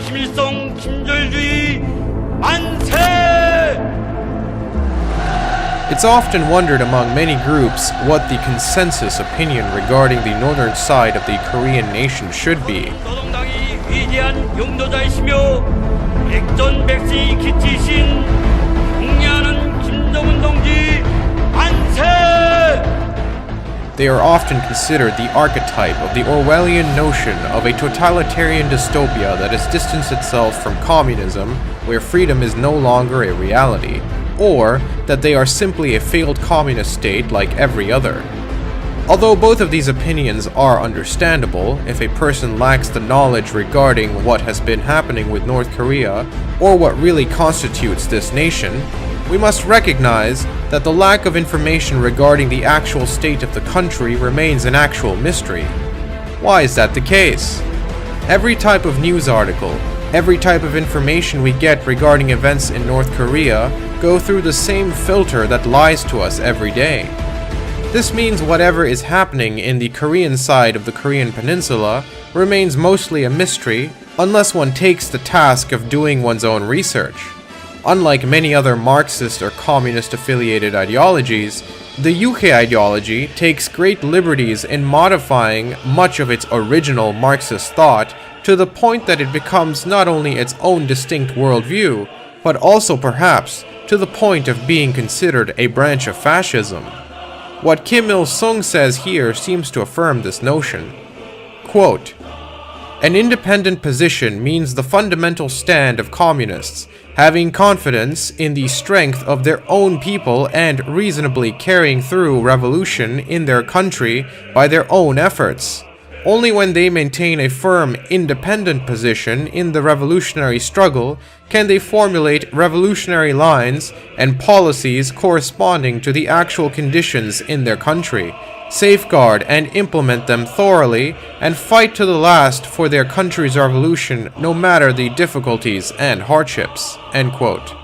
김일성 김절주의 만세! It's often wondered among many groups what the consensus opinion regarding the northern side of the Korean nation should be. 노동당이 위대한 용도자이시며 백전백승이 기티신 공리하는 김정은 동지 만세! They are often considered the archetype of the Orwellian notion of a totalitarian dystopia that has distanced itself from communism, where freedom is no longer a reality, or that they are simply a failed communist state like every other. Although both of these opinions are understandable, if a person lacks the knowledge regarding what has been happening with North Korea, or what really constitutes this nation, we must recognize that the lack of information regarding the actual state of the country remains an actual mystery. Why is that the case? Every type of news article, every type of information we get regarding events in North Korea go through the same filter that lies to us every day. This means whatever is happening in the Korean side of the Korean peninsula remains mostly a mystery unless one takes the task of doing one's own research. Unlike many other Marxist or communist-affiliated ideologies, the Juche ideology takes great liberties in modifying much of its original Marxist thought to the point that it becomes not only its own distinct worldview, but also perhaps to the point of being considered a branch of fascism. What Kim Il-sung says here seems to affirm this notion. Quote, "An independent position means the fundamental stand of communists, having confidence in the strength of their own people and reasonably carrying through revolution in their country by their own efforts. Only when they maintain a firm, independent position in the revolutionary struggle can they formulate revolutionary lines and policies corresponding to the actual conditions in their country, safeguard and implement them thoroughly, and fight to the last for their country's revolution no matter the difficulties and hardships." End quote.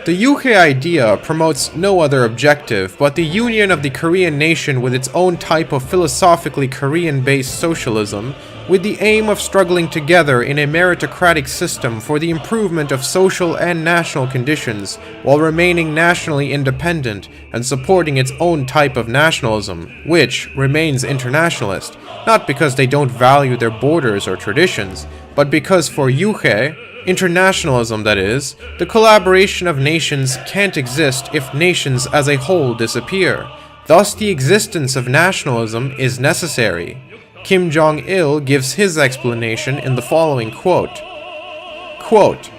The Juche idea promotes no other objective but the union of the Korean nation with its own type of philosophically Korean-based socialism, with the aim of struggling together in a meritocratic system for the improvement of social and national conditions, while remaining nationally independent and supporting its own type of nationalism, which remains internationalist, not because they don't value their borders or traditions, but because for Juche, internationalism that is, the collaboration of nations can't exist if nations as a whole disappear. Thus the existence of nationalism is necessary. Kim Jong-il gives his explanation in the following quote. Quote,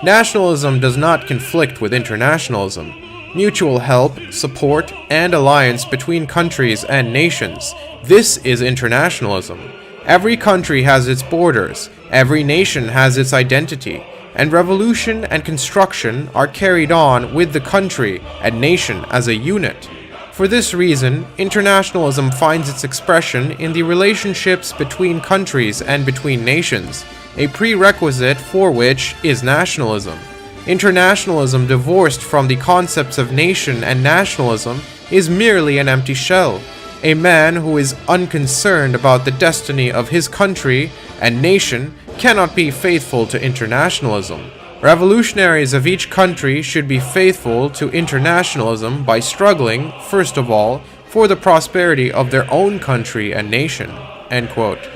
"Nationalism does not conflict with internationalism. Mutual help, support, and alliance between countries and nations. This is internationalism. Every country has its borders, every nation has its identity, and revolution and construction are carried on with the country and nation as a unit. For this reason, internationalism finds its expression in the relationships between countries and between nations, a prerequisite for which is nationalism. Internationalism divorced from the concepts of nation and nationalism is merely an empty shell. A man who is unconcerned about the destiny of his country and nation cannot be faithful to internationalism. Revolutionaries of each country should be faithful to internationalism by struggling, first of all, for the prosperity of their own country and nation." End quote.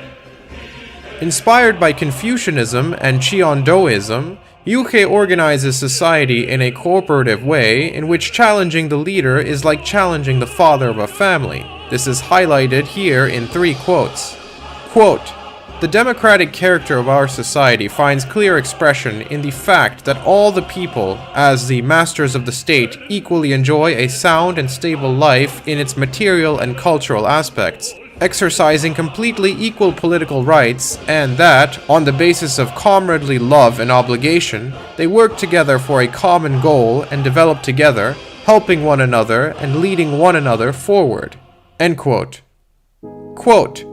Inspired by Confucianism and Cheondoism, Juche organizes society in a cooperative way in which challenging the leader is like challenging the father of a family. This is highlighted here in 3 quotes. Quote, "The democratic character of our society finds clear expression in the fact that all the people, as the masters of the state, equally enjoy a sound and stable life in its material and cultural aspects, exercising completely equal political rights, and that, on the basis of comradely love and obligation, they work together for a common goal and develop together, helping one another and leading one another forward." End quote. Quote,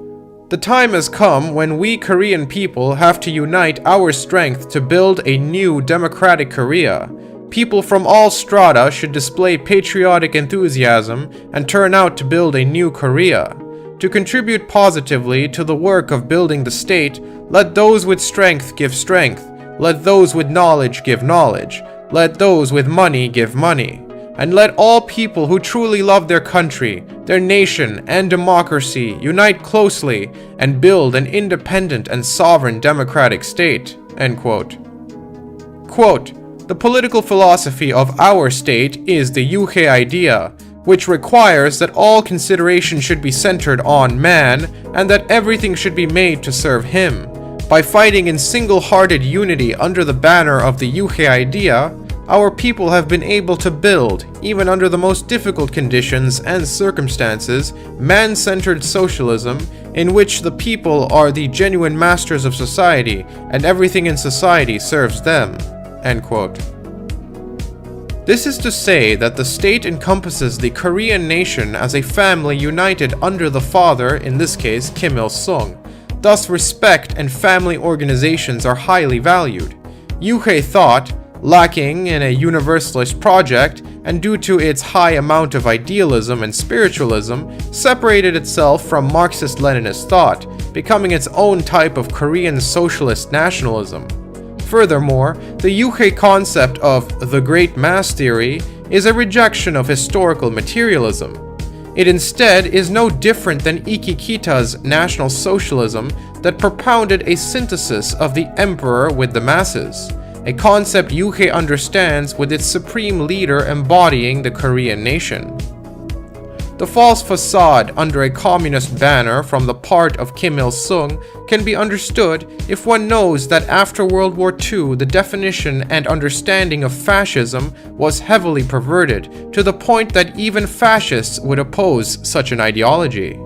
"The time has come when we Korean people have to unite our strength to build a new democratic Korea. People from all strata should display patriotic enthusiasm and turn out to build a new Korea. To contribute positively to the work of building the state, let those with strength give strength, let those with knowledge give knowledge, let those with money give money, and let all people who truly love their country, their nation, and democracy unite closely and build an independent and sovereign democratic state." End quote. Quote, "The political philosophy of our state is the Juche idea, which requires that all consideration should be centered on man and that everything should be made to serve him. By fighting in single-hearted unity under the banner of the Juche idea, our people have been able to build, even under the most difficult conditions and circumstances, man-centered socialism in which the people are the genuine masters of society and everything in society serves them." End quote. This is to say that the state encompasses the Korean nation as a family united under the father, in this case Kim Il-sung. Thus respect and family organizations are highly valued. Juche thought, lacking in a universalist project and due to its high amount of idealism and spiritualism, separated itself from Marxist-Leninist thought, becoming its own type of Korean socialist nationalism. Furthermore, the Juche concept of the Great Mass Theory is a rejection of historical materialism. It instead is no different than Ikikita's National Socialism that propounded a synthesis of the emperor with the masses, a concept Juche understands with its supreme leader embodying the Korean nation. The false facade under a communist banner from the part of Kim Il-sung can be understood if one knows that after World War II the definition and understanding of fascism was heavily perverted to the point that even fascists would oppose such an ideology.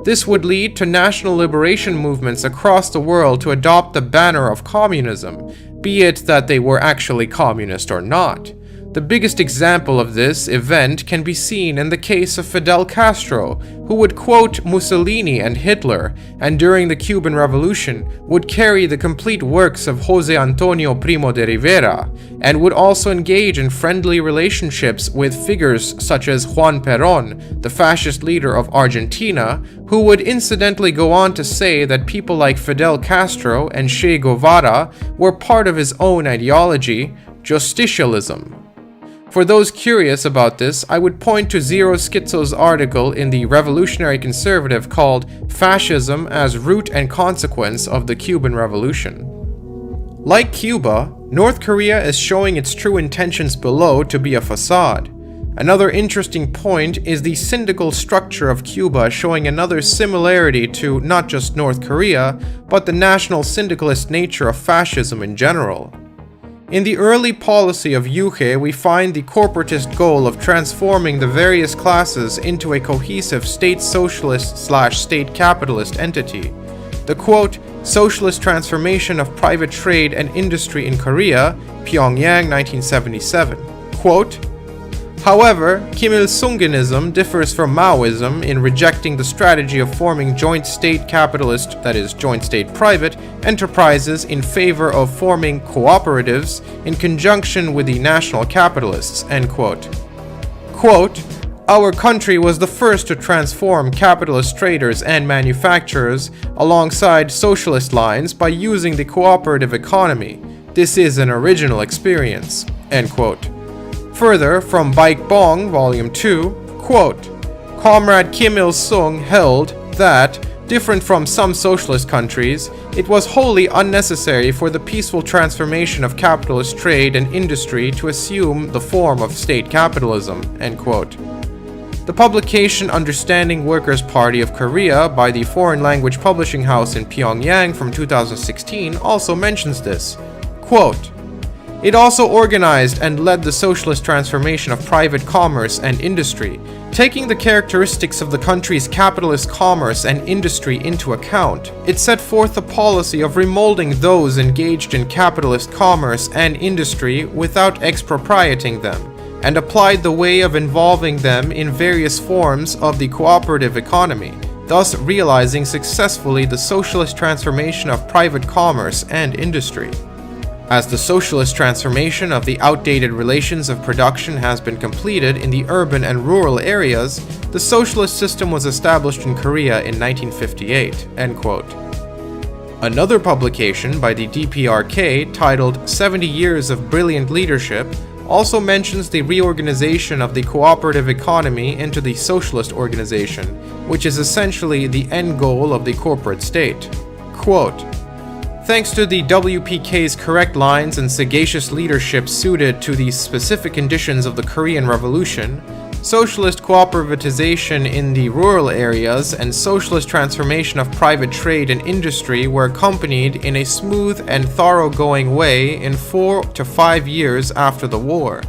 This would lead to national liberation movements across the world to adopt the banner of communism, be it that they were actually communist or not. The biggest example of this event can be seen in the case of Fidel Castro, who would quote Mussolini and Hitler, and during the Cuban Revolution would carry the complete works of José Antonio Primo de Rivera, and would also engage in friendly relationships with figures such as Juan Perón, the fascist leader of Argentina, who would incidentally go on to say that people like Fidel Castro and Che Guevara were part of his own ideology, justicialism. For those curious about this, I would point to Zero Schizo's article in the Revolutionary Conservative called "Fascism as Root and Consequence of the Cuban Revolution." Like Cuba, North Korea is showing its true intentions below to be a facade. Another interesting point is the syndical structure of Cuba, showing another similarity to not just North Korea, but the national syndicalist nature of fascism in general. In the early policy of Juche, we find the corporatist goal of transforming the various classes into a cohesive state socialist/state capitalist entity. The quote, "socialist transformation of private trade and industry in Korea," Pyongyang 1977. Quote, "However, Kim Il-sungism differs from Maoism in rejecting the strategy of forming joint state capitalist, that is, joint state private, enterprises in favor of forming cooperatives in conjunction with the national capitalists." End quote. Quote, "Our country was the first to transform capitalist traders and manufacturers alongside socialist lines by using the cooperative economy. This is an original experience." End quote. Further, from Baek Bong, Volume 2, quote, "Comrade Kim Il-sung held that, different from some socialist countries, it was wholly unnecessary for the peaceful transformation of capitalist trade and industry to assume the form of state capitalism." End quote. The publication Understanding Workers' Party of Korea by the Foreign Language Publishing House in Pyongyang from 2016 also mentions this. Quote, "It also organized and led the socialist transformation of private commerce and industry, taking the characteristics of the country's capitalist commerce and industry into account. It set forth a policy of remolding those engaged in capitalist commerce and industry without expropriating them, and applied the way of involving them in various forms of the cooperative economy, thus realizing successfully the socialist transformation of private commerce and industry." As the socialist transformation of the outdated relations of production has been completed in the urban and rural areas, the socialist system was established in Korea in 1958." End quote. Another publication by the DPRK, titled 70 Years of Brilliant Leadership, also mentions the reorganization of the cooperative economy into the socialist organization, which is essentially the end goal of the corporate state. Quote, "Thanks to the WPK's correct lines and sagacious leadership suited to the specific conditions of the Korean Revolution, socialist cooperativization in the rural areas and socialist transformation of private trade and industry were accompanied in a smooth and thoroughgoing way in 4 to 5 years after the war.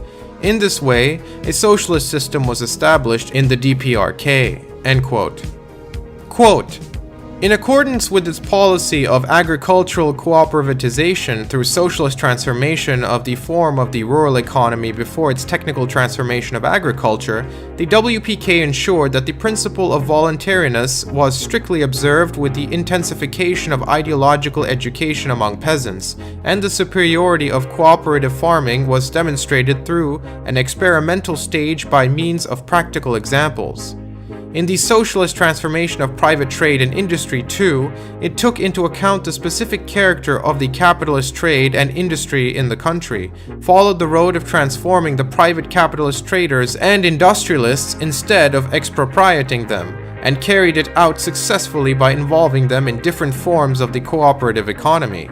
In this way, a socialist system was established in the DPRK." End quote. Quote, "In accordance with its policy of agricultural cooperativization through socialist transformation of the form of the rural economy before its technical transformation of agriculture, the WPK ensured that the principle of voluntariness was strictly observed with the intensification of ideological education among peasants, and the superiority of cooperative farming was demonstrated through an experimental stage by means of practical examples. In the socialist transformation of private trade and industry too, it took into account the specific character of the capitalist trade and industry in the country, followed the road of transforming the private capitalist traders and industrialists instead of expropriating them, and carried it out successfully by involving them in different forms of the cooperative economy.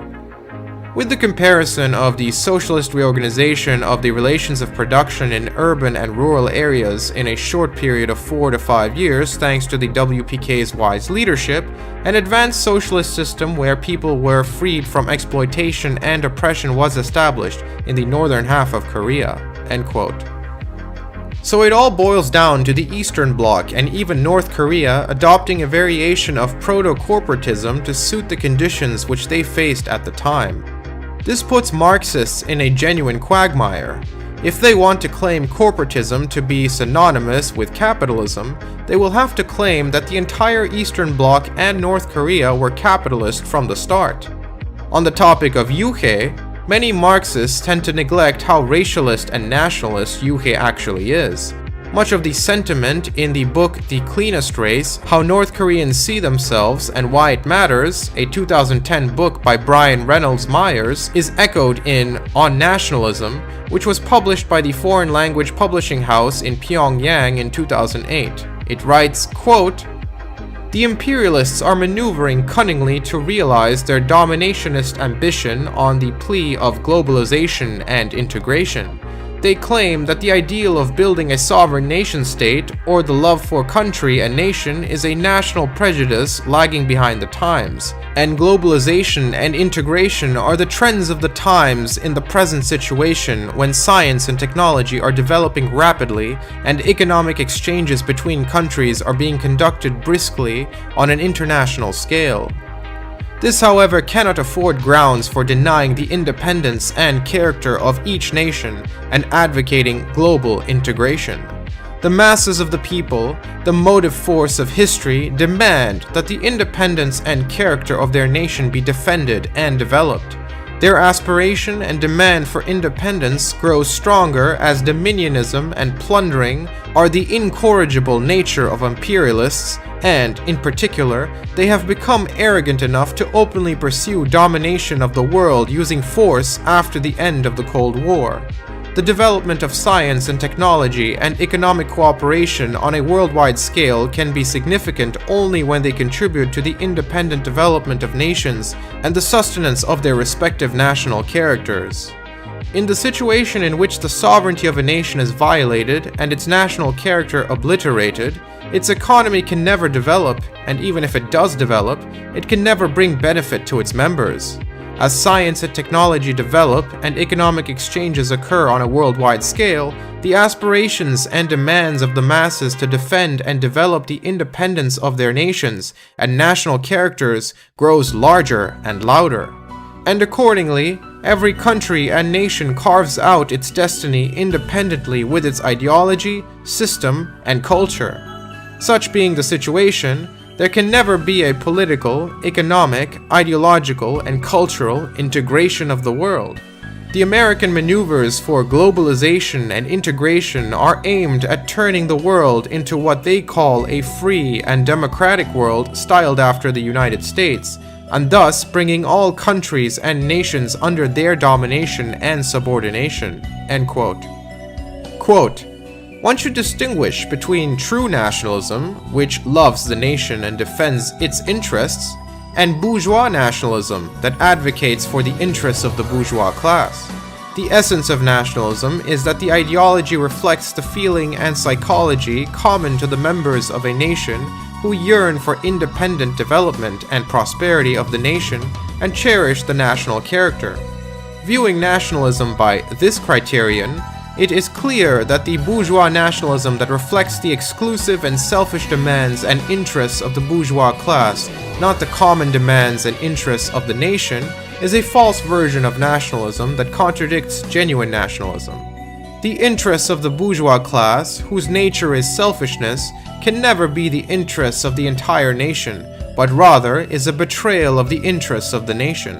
With the comparison of the socialist reorganization of the relations of production in urban and rural areas in a short period of 4 to 5 years thanks to the WPK's wise leadership, an advanced socialist system where people were freed from exploitation and oppression was established in the northern half of Korea." End quote. So it all boils down to the Eastern Bloc and even North Korea adopting a variation of proto-corporatism to suit the conditions which they faced at the time. This puts Marxists in a genuine quagmire. If they want to claim corporatism to be synonymous with capitalism, they will have to claim that the entire Eastern Bloc and North Korea were capitalist from the start. On the topic of Juche, many Marxists tend to neglect how racialist and nationalist Juche actually is. Much of the sentiment in the book The Cleanest Race, How North Koreans See Themselves and Why It Matters, a 2010 book by Brian Reynolds Myers, is echoed in On Nationalism, which was published by the foreign language publishing house in Pyongyang in 2008. It writes, quote, "The imperialists are maneuvering cunningly to realize their dominationist ambition on the plea of globalization and integration. They claim that the ideal of building a sovereign nation-state or the love for country and nation is a national prejudice lagging behind the times, and globalization and integration are the trends of the times in the present situation when science and technology are developing rapidly and economic exchanges between countries are being conducted briskly on an international scale. This, however, cannot afford grounds for denying the independence and character of each nation and advocating global integration. The masses of the people, the motive force of history, demand that the independence and character of their nation be defended and developed. Their aspiration and demand for independence grows stronger as dominionism and plundering are the incorrigible nature of imperialists, and, in particular, they have become arrogant enough to openly pursue domination of the world using force after the end of the Cold War. The development of science and technology and economic cooperation on a worldwide scale can be significant only when they contribute to the independent development of nations and the sustenance of their respective national characters. In the situation in which the sovereignty of a nation is violated and its national character obliterated, its economy can never develop, and even if it does develop, it can never bring benefit to its members. As science and technology develop and economic exchanges occur on a worldwide scale, the aspirations and demands of the masses to defend and develop the independence of their nations and national characters grows larger and louder. And accordingly, every country and nation carves out its destiny independently with its ideology, system, and culture. Such being the situation, there can never be a political, economic, ideological, and cultural integration of the world. The American maneuvers for globalization and integration are aimed at turning the world into what they call a free and democratic world styled after the United States, and thus bringing all countries and nations under their domination and subordination." End quote. Quote, "One should distinguish between true nationalism, which loves the nation and defends its interests, and bourgeois nationalism that advocates for the interests of the bourgeois class. The essence of nationalism is that the ideology reflects the feeling and psychology common to the members of a nation who yearn for independent development and prosperity of the nation and cherish the national character. Viewing nationalism by this criterion, it is clear that the bourgeois nationalism that reflects the exclusive and selfish demands and interests of the bourgeois class, not the common demands and interests of the nation, is a false version of nationalism that contradicts genuine nationalism. The interests of the bourgeois class, whose nature is selfishness, can never be the interests of the entire nation, but rather is a betrayal of the interests of the nation.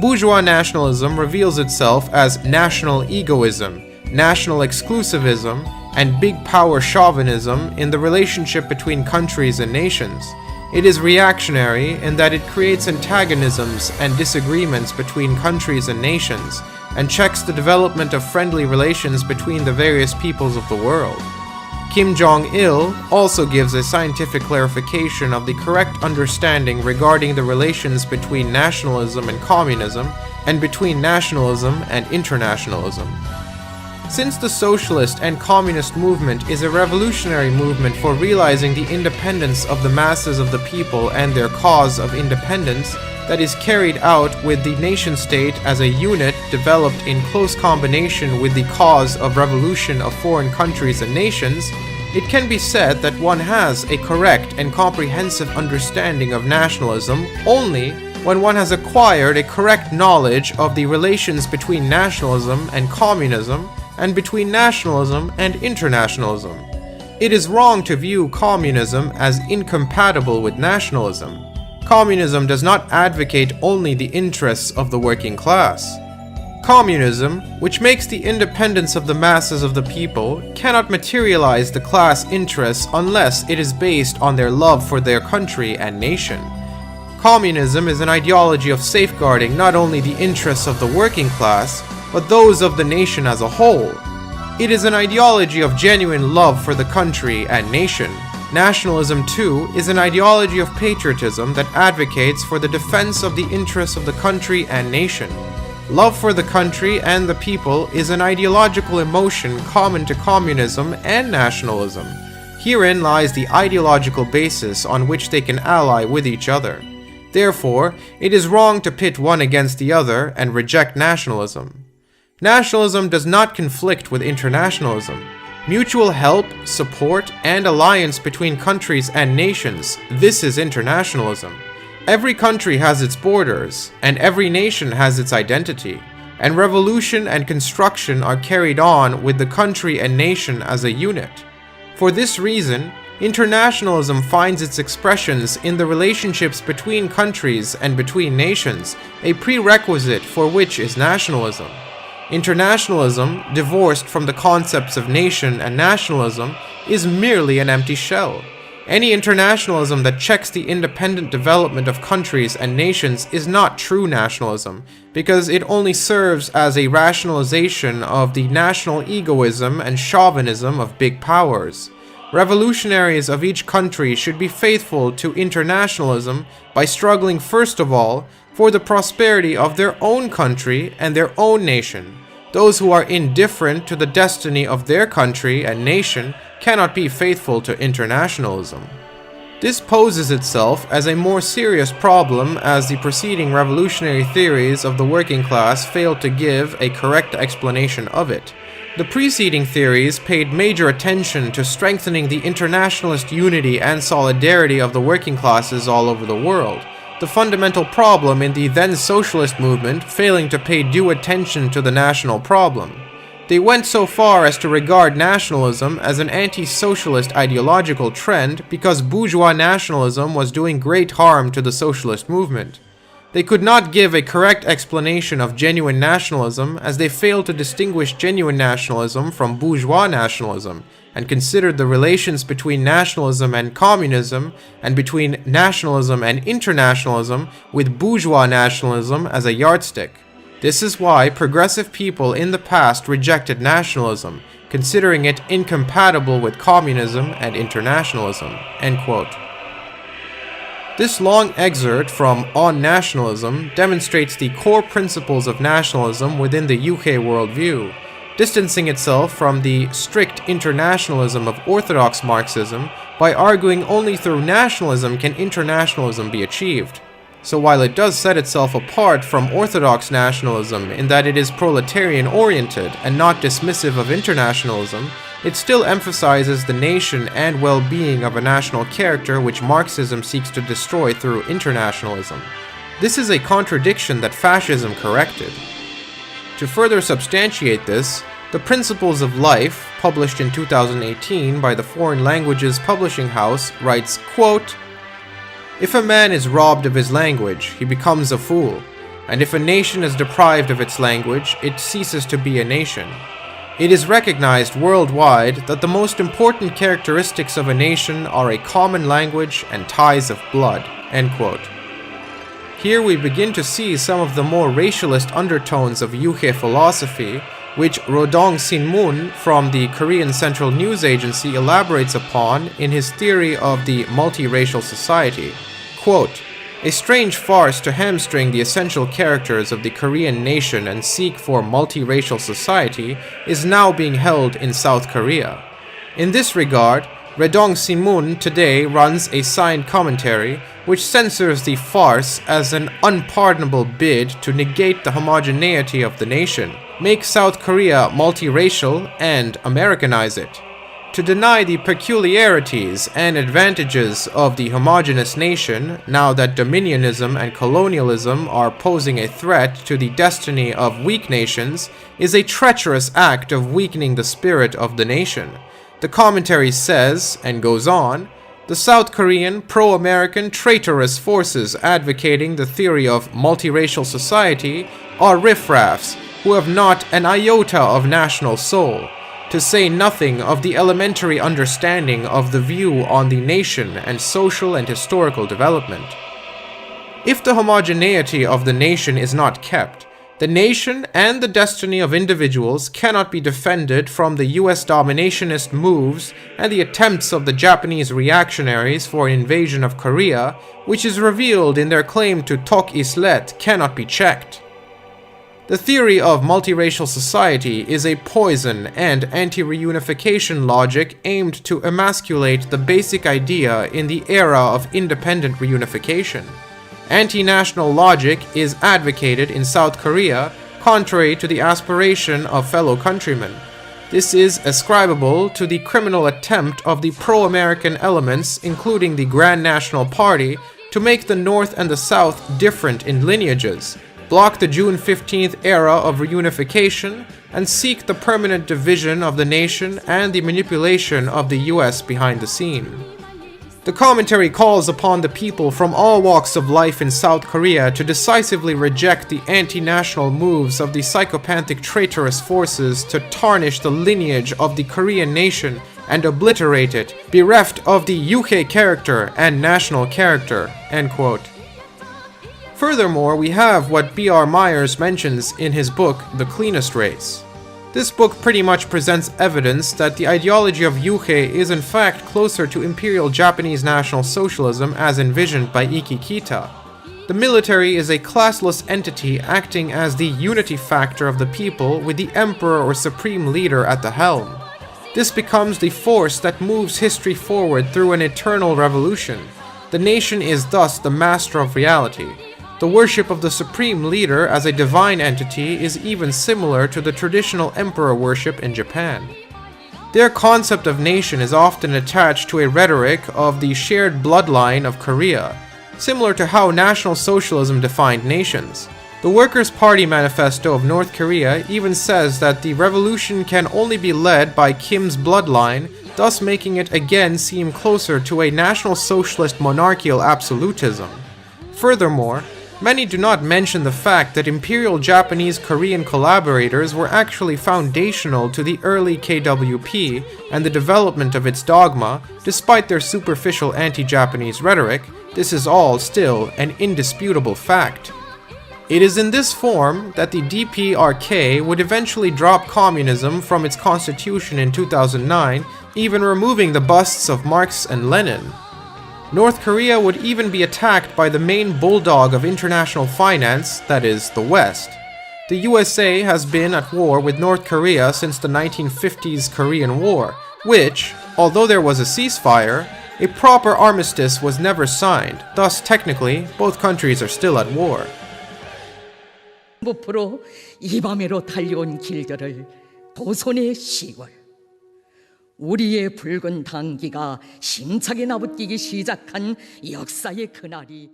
Bourgeois nationalism reveals itself as national egoism, national exclusivism, and big power chauvinism in the relationship between countries and nations. It is reactionary in that it creates antagonisms and disagreements between countries and nations, and checks the development of friendly relations between the various peoples of the world. Kim Jong-il also gives a scientific clarification of the correct understanding regarding the relations between nationalism and communism, and between nationalism and internationalism. Since the socialist and communist movement is a revolutionary movement for realizing the independence of the masses of the people and their cause of independence that is carried out with the nation-state as a unit developed in close combination with the cause of revolution of foreign countries and nations, it can be said that one has a correct and comprehensive understanding of nationalism only when one has acquired a correct knowledge of the relations between nationalism and communism, and between nationalism and internationalism. It is wrong to view communism as incompatible with nationalism. Communism does not advocate only the interests of the working class. Communism, which makes the independence of the masses of the people, cannot materialize the class interests unless it is based on their love for their country and nation. Communism is an ideology of safeguarding not only the interests of the working class, but those of the nation as a whole. It is an ideology of genuine love for the country and nation. Nationalism, too, is an ideology of patriotism that advocates for the defense of the interests of the country and nation. Love for the country and the people is an ideological emotion common to communism and nationalism. Herein lies the ideological basis on which they can ally with each other. Therefore, it is wrong to pit one against the other and reject nationalism. Nationalism does not conflict with internationalism. Mutual help, support, and alliance between countries and nations, this is internationalism. Every country has its borders, and every nation has its identity, and revolution and construction are carried on with the country and nation as a unit. For this reason, internationalism finds its expressions in the relationships between countries and between nations, a prerequisite for which is nationalism. Internationalism, divorced from the concepts of nation and nationalism, is merely an empty shell. Any internationalism that checks the independent development of countries and nations is not true nationalism, because it only serves as a rationalization of the national egoism and chauvinism of big powers. Revolutionaries of each country should be faithful to internationalism by struggling first of all for the prosperity of their own country and their own nation. Those who are indifferent to the destiny of their country and nation cannot be faithful to internationalism. This poses itself as a more serious problem as the preceding revolutionary theories of the working class failed to give a correct explanation of it. The preceding theories paid major attention to strengthening the internationalist unity and solidarity of the working classes all over the world, the fundamental problem in the then socialist movement failing to pay due attention to the national problem. They went so far as to regard nationalism as an anti-socialist ideological trend because bourgeois nationalism was doing great harm to the socialist movement. They could not give a correct explanation of genuine nationalism, as they failed to distinguish genuine nationalism from bourgeois nationalism, and considered the relations between nationalism and communism, and between nationalism and internationalism, with bourgeois nationalism as a yardstick. This is why progressive people in the past rejected nationalism, considering it incompatible with communism and internationalism." End quote. This long excerpt from On Nationalism demonstrates the core principles of nationalism within the UK worldview, distancing itself from the strict internationalism of orthodox Marxism by arguing only through nationalism can internationalism be achieved. So while it does set itself apart from orthodox nationalism in that it is proletarian-oriented and not dismissive of internationalism, it still emphasizes the nation and well-being of a national character which Marxism seeks to destroy through internationalism. This is a contradiction that fascism corrected. To further substantiate this, The Principles of Life, published in 2018 by the Foreign Languages Publishing House, writes, quote, "If a man is robbed of his language, he becomes a fool, and if a nation is deprived of its language, it ceases to be a nation. It is recognized worldwide that the most important characteristics of a nation are a common language and ties of blood." End quote. Here we begin to see some of the more racialist undertones of Juche philosophy, which Rodong Sinmun from the Korean Central News Agency elaborates upon in his theory of the multiracial society. Quote, "A strange farce to hamstring the essential characters of the Korean nation and seek for multiracial society is now being held in South Korea. In this regard, Redong Sinmun today runs a signed commentary which censors the farce as an unpardonable bid to negate the homogeneity of the nation, make South Korea multiracial, and Americanize it. To deny the peculiarities and advantages of the homogeneous nation, now that dominionism and colonialism are posing a threat to the destiny of weak nations, is a treacherous act of weakening the spirit of the nation." The commentary says, and goes on, "The South Korean pro-American traitorous forces advocating the theory of multiracial society are riffraffs who have not an iota of national soul, to say nothing of the elementary understanding of the view on the nation and social and historical development. If the homogeneity of the nation is not kept, the nation and the destiny of individuals cannot be defended from the US dominationist moves and the attempts of the Japanese reactionaries for an invasion of Korea, which is revealed in their claim to Tok Islet, cannot be checked. The theory of multiracial society is a poison and anti-reunification logic aimed to emasculate the basic idea in the era of independent reunification. Anti-national logic is advocated in South Korea, contrary to the aspiration of fellow countrymen. This is ascribable to the criminal attempt of the pro-American elements, including the Grand National Party, to make the North and the South different in lineages, block the June 15th era of reunification, and seek the permanent division of the nation and the manipulation of the US behind the scene. The commentary calls upon the people from all walks of life in South Korea to decisively reject the anti-national moves of the psychopathic traitorous forces to tarnish the lineage of the Korean nation and obliterate it, bereft of the Juche character and national character." End quote. Furthermore, we have what B.R. Myers mentions in his book, The Cleanest Race. This book pretty much presents evidence that the ideology of Juche is in fact closer to Imperial Japanese National Socialism as envisioned by Ikki Kita. The military is a classless entity acting as the unity factor of the people with the emperor or supreme leader at the helm. This becomes the force that moves history forward through an eternal revolution. The nation is thus the master of reality. The worship of the supreme leader as a divine entity is even similar to the traditional emperor worship in Japan. Their concept of nation is often attached to a rhetoric of the shared bloodline of Korea, similar to how National Socialism defined nations. The Workers' Party Manifesto of North Korea even says that the revolution can only be led by Kim's bloodline, thus making it again seem closer to a National Socialist monarchical absolutism. Furthermore, Many do not mention the fact that Imperial Japanese-Korean collaborators were actually foundational to the early KWP and the development of its dogma. Despite their superficial anti-Japanese rhetoric, this is all still an indisputable fact. It is in this form that the DPRK would eventually drop communism from its constitution in 2009, even removing the busts of Marx and Lenin. North Korea would even be attacked by the main bulldog of international finance, that is, the West. The USA has been at war with North Korea since the 1950s Korean War, which, although there was a ceasefire, a proper armistice was never signed. Thus, technically, both countries are still at war. 목표로 이 밤에로 달려온 길들을 도선의 10월 우리의 붉은 단기가 힘차게 나붙기 시작한 역사의 그날이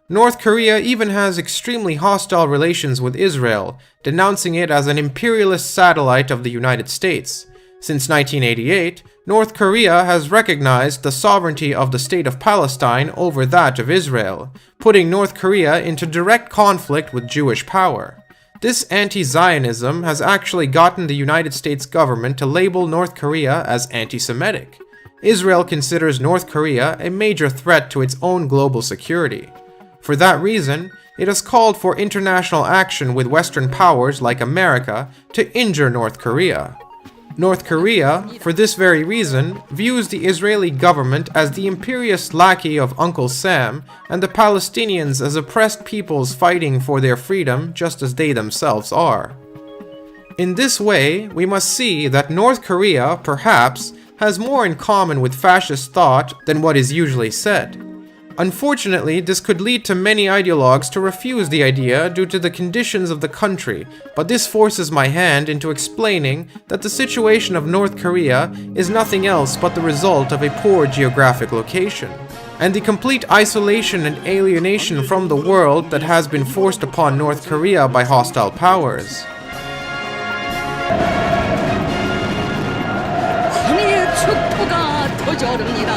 North Korea even has extremely hostile relations with Israel, denouncing it as an imperialist satellite of the United States. Since 1988, North Korea has recognized the sovereignty of the state of Palestine over that of Israel, putting North Korea into direct conflict with Jewish power. This anti-Zionism has actually gotten the United States government to label North Korea as anti-Semitic. Israel considers North Korea a major threat to its own global security. For that reason, it has called for international action with Western powers like America to injure North Korea. North Korea, for this very reason, views the Israeli government as the imperious lackey of Uncle Sam and the Palestinians as oppressed peoples fighting for their freedom just as they themselves are. In this way, we must see that North Korea, perhaps, has more in common with fascist thought than what is usually said. Unfortunately, this could lead to many ideologues to refuse the idea due to the conditions of the country, but this forces my hand into explaining that the situation of North Korea is nothing else but the result of a poor geographic location, and the complete isolation and alienation from the world that has been forced upon North Korea by hostile powers. 하늘의 축토가 터져오릅니다.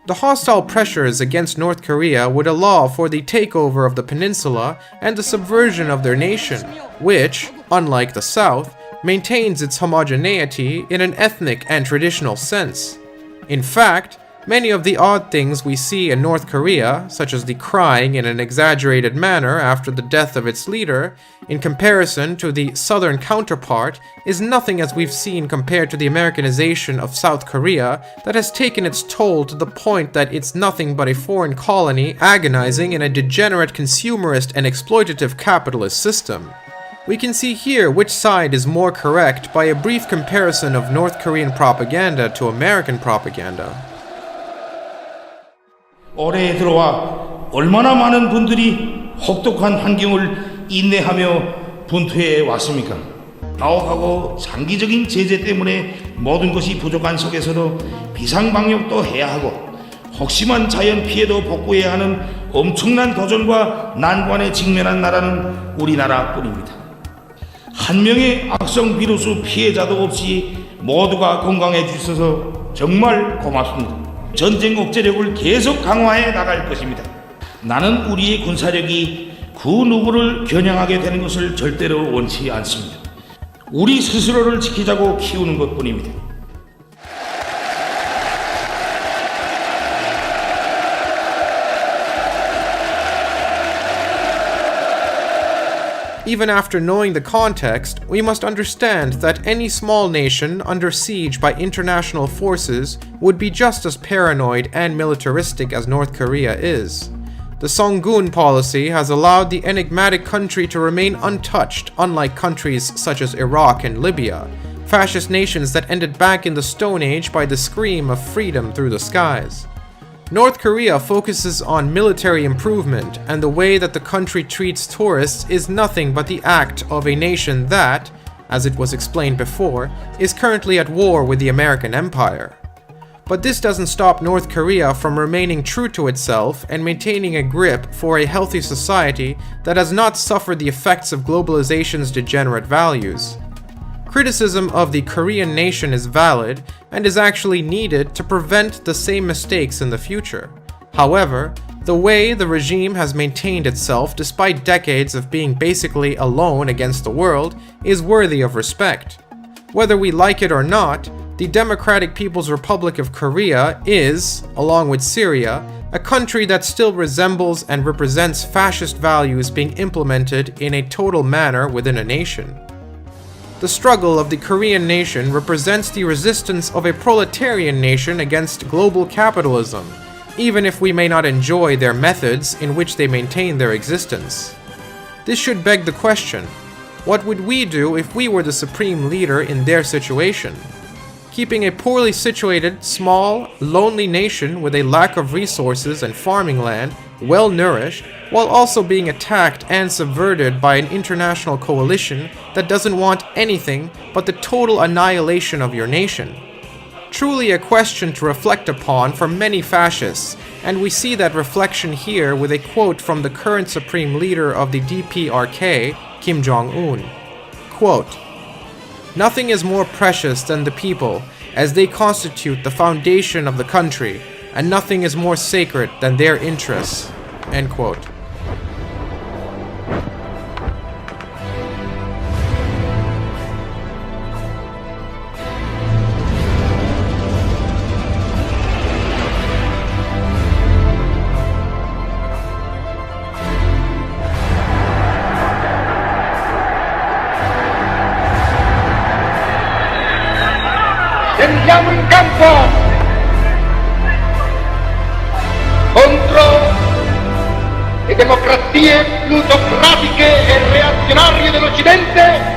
The hostile pressures against North Korea would allow for the takeover of the peninsula and the subversion of their nation, which, unlike the South, maintains its homogeneity in an ethnic and traditional sense. In fact, many of the odd things we see in North Korea, such as the crying in an exaggerated manner after the death of its leader, in comparison to the southern counterpart, is nothing as we've seen compared to the Americanization of South Korea that has taken its toll to the point that it's nothing but a foreign colony agonizing in a degenerate consumerist and exploitative capitalist system. We can see here which side is more correct by a brief comparison of North Korean propaganda to American propaganda. 올해 들어와 얼마나 많은 분들이 혹독한 환경을 인내하며 분투해 왔습니까? 가혹하고 장기적인 제재 때문에 모든 것이 부족한 속에서도 비상방역도 해야 하고 혹심한 자연 피해도 복구해야 하는 엄청난 도전과 난관에 직면한 나라는 우리나라뿐입니다. 한 명의 악성 비루스 피해자도 없이 모두가 건강해 주셔서 정말 고맙습니다. 전쟁 억제력을 계속 강화해 나갈 것입니다. 나는 우리의 군사력이 그 누구를 겨냥하게 되는 것을 절대로 원치 않습니다. 우리 스스로를 지키자고 키우는 것뿐입니다. Even after knowing the context, we must understand that any small nation under siege by international forces would be just as paranoid and militaristic as North Korea is. The Songun policy has allowed the enigmatic country to remain untouched, unlike countries such as Iraq and Libya, fascist nations that ended back in the Stone Age by the scream of freedom through the skies. North Korea focuses on military improvement, and the way that the country treats tourists is nothing but the act of a nation that, as it was explained before, is currently at war with the American empire. But this doesn't stop North Korea from remaining true to itself and maintaining a grip for a healthy society that has not suffered the effects of globalization's degenerate values. Criticism of the Korean nation is valid and is actually needed to prevent the same mistakes in the future. However, The way the regime has maintained itself despite decades of being basically alone against the world is worthy of respect. Whether we like it or not, the Democratic People's Republic of Korea is, along with Syria, a country that still resembles and represents fascist values being implemented in a total manner within a nation. The struggle of the Korean nation represents the resistance of a proletarian nation against global capitalism, even if we may not enjoy their methods in which they maintain their existence. This should beg the question, what would we do if we were the supreme leader in their situation? Keeping a poorly situated, small, lonely nation with a lack of resources and farming land, well nourished, while also being attacked and subverted by an international coalition that doesn't want anything but the total annihilation of your nation. Truly a question to reflect upon for many fascists, and we see that reflection here with a quote from the current supreme leader of the DPRK, Kim Jong-un. Quote, "Nothing is more precious than the people, as they constitute the foundation of the country, and nothing is more sacred than their interests." End quote. Scendiamo in campo contro le democrazie plutocratiche e reazionarie dell'Occidente